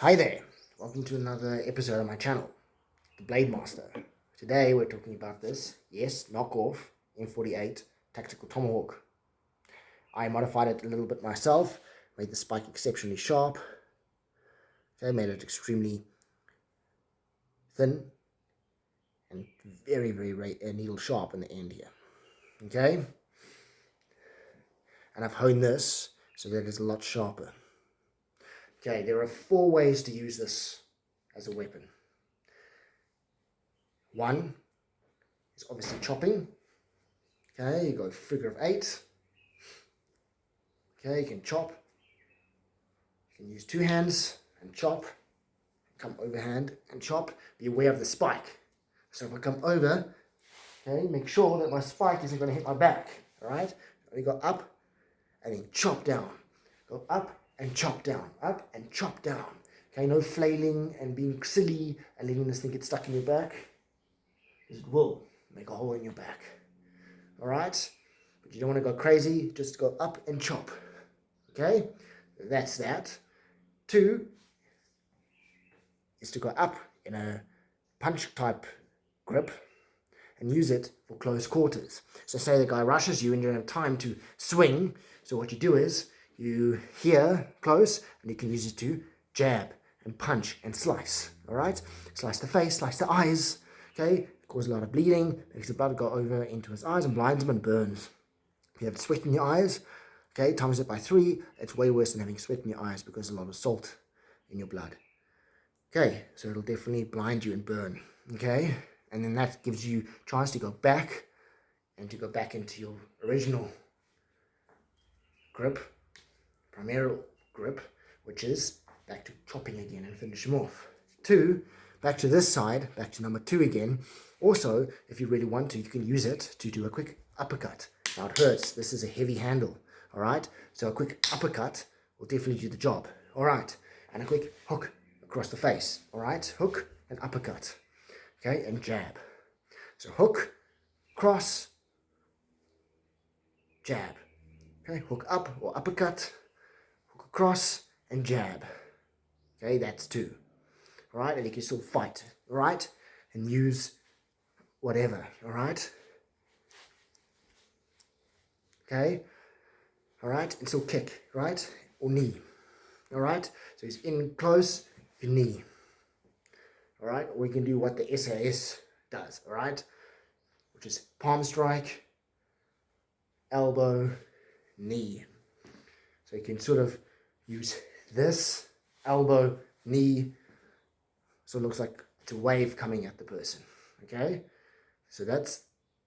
Hi there, welcome to another episode of my channel, The Blade Master. Today we're talking about this, yes, knockoff M48 Tactical Tomahawk. I modified it a little bit myself, made the spike exceptionally sharp, okay, made it extremely thin and very needle sharp in the end here, okay? And I've honed this so that it's a lot sharper. Okay, there are 4 ways to use this as a weapon. One is obviously chopping. Okay, you go figure of 8. Okay, you can chop. You can use 2 hands and chop. Come overhand and chop. Be aware of the spike. So if I come over, okay, make sure that my spike isn't going to hit my back. Alright? Only go up and then chop down. Go up and chop down. Up and chop down. Okay, no flailing and being silly and letting this thing get stuck in your back. It will make a hole in your back. Alright? But you don't want to go crazy, just go up and chop. Okay? That's that. 2 is to go up in a punch type grip and use it for close quarters. So say the guy rushes you and you don't have time to swing. So what you do is you here close and you can use it to jab and punch and slice. Alright? Slice the face, slice the eyes. Okay? Cause a lot of bleeding, makes the blood go over into his eyes and blinds him and burns. If you have sweat in your eyes, okay, times it by 3, it's way worse than having sweat in your eyes because there's a lot of salt in your blood. Okay, so it'll definitely blind you and burn, okay? And then that gives you a chance to go back and to go back into your original grip, primary grip, which is back to chopping again and finish him off. 2, back to this side, back to number 2 again. Also, if you really want to, you can use it to do a quick uppercut. Now it hurts. This is a heavy handle. Alright? So a quick uppercut will definitely do the job. Alright? And a quick hook across the face. Alright? Hook and uppercut. Okay? And jab. So hook, cross, jab. Okay? Hook up or uppercut, hook across, and jab. Okay? That's 2. Alright? And you can still fight. Alright? And use whatever, alright? Okay? Alright? And still kick, right? Or knee. Alright? So he's in close, your knee. Alright? Or we can do what the SAS does, alright? Which is palm strike, elbow, knee. So you can sort of use this, elbow, knee, so it looks like it's a wave coming at the person, okay? So that's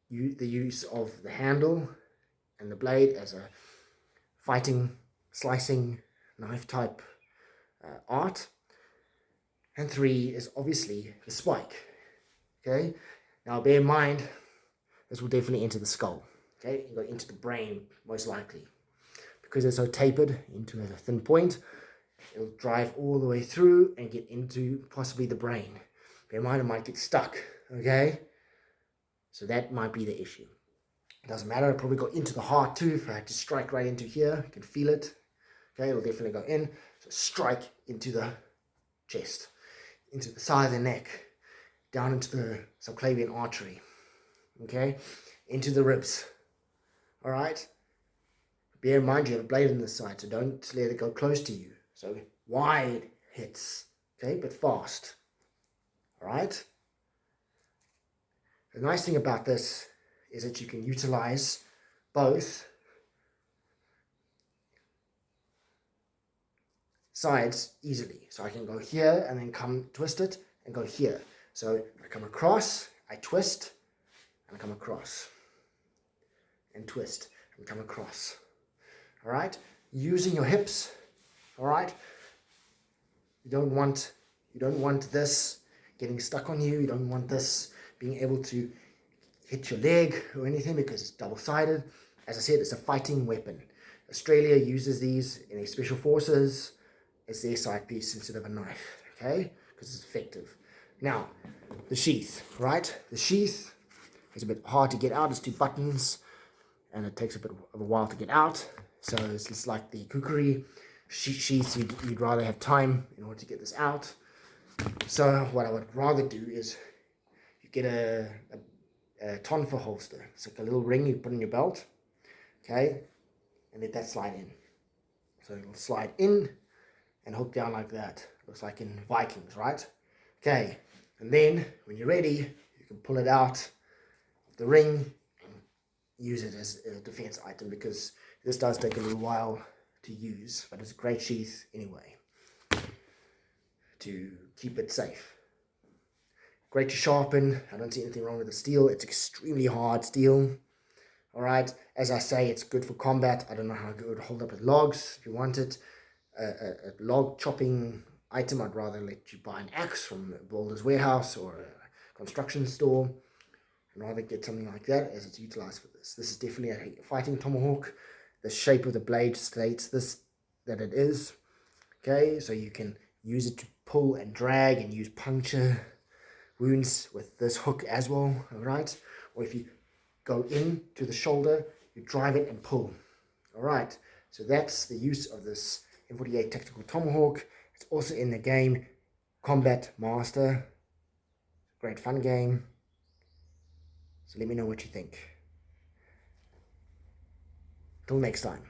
the use of the handle and the blade as a fighting, slicing, knife type art. And 3 is obviously the spike. Okay? Now bear in mind, this will definitely enter the skull. Okay? You go into the brain, most likely. Because it's so tapered into a thin point, it'll drive all the way through and get into possibly the brain. Bear in mind, it might get stuck. Okay? So that might be the issue. It doesn't matter, it'll probably go into the heart too. If I had to strike right into here, you can feel it. Okay, it'll definitely go in. So strike into the chest, into the side of the neck, down into the subclavian artery. Okay, into the ribs. Alright? Bear in mind you have a blade on this side, so don't let it go close to you. So wide hits, okay, but fast. Alright? The nice thing about this is that you can utilize both sides easily. So I can go here and then come twist it and go here. So I come across, I twist, and I come across. And twist, and come across. Alright? Using your hips, alright? You don't want this getting stuck on you. You don't want this being able to hit your leg or anything because it's double-sided. As I said, it's a fighting weapon. Australia uses these in their special forces as their side piece instead of a knife, okay? Because it's effective. Now, the sheath, right? The sheath is a bit hard to get out. It's 2 buttons, and it takes a bit of a while to get out. So it's just like the kukri. sheaths, you'd rather have time in order to get this out. So what I would rather do is you get a tonfa holster. It's like a little ring you put in your belt, okay, and let that slide in. So it'll slide in and hook down like that. Looks like in Vikings, right? Okay, and then when you're ready, you can pull it out of the ring and use it as a defense item, because this does take a little while to use, but it's a great sheath anyway to keep it safe. Great to sharpen. I don't see anything wrong with the steel. It's extremely hard steel. Alright, as I say, it's good for combat. I don't know how it would hold up with logs. If you want it, a log chopping item, I'd rather let you buy an axe from Boulder's Warehouse or a construction store. I'd rather get something like that, as it's utilized for this. This is definitely a fighting tomahawk. The shape of the blade states that it is. Okay, so you can use it to pull and drag and use puncture wounds with this hook as well. Alright, or if you go in to the shoulder, you drive it and pull. Alright, so that's the use of this M48 Tactical Tomahawk. It's also in the game Combat Master. Great fun game. So let me know what you think. Till next time.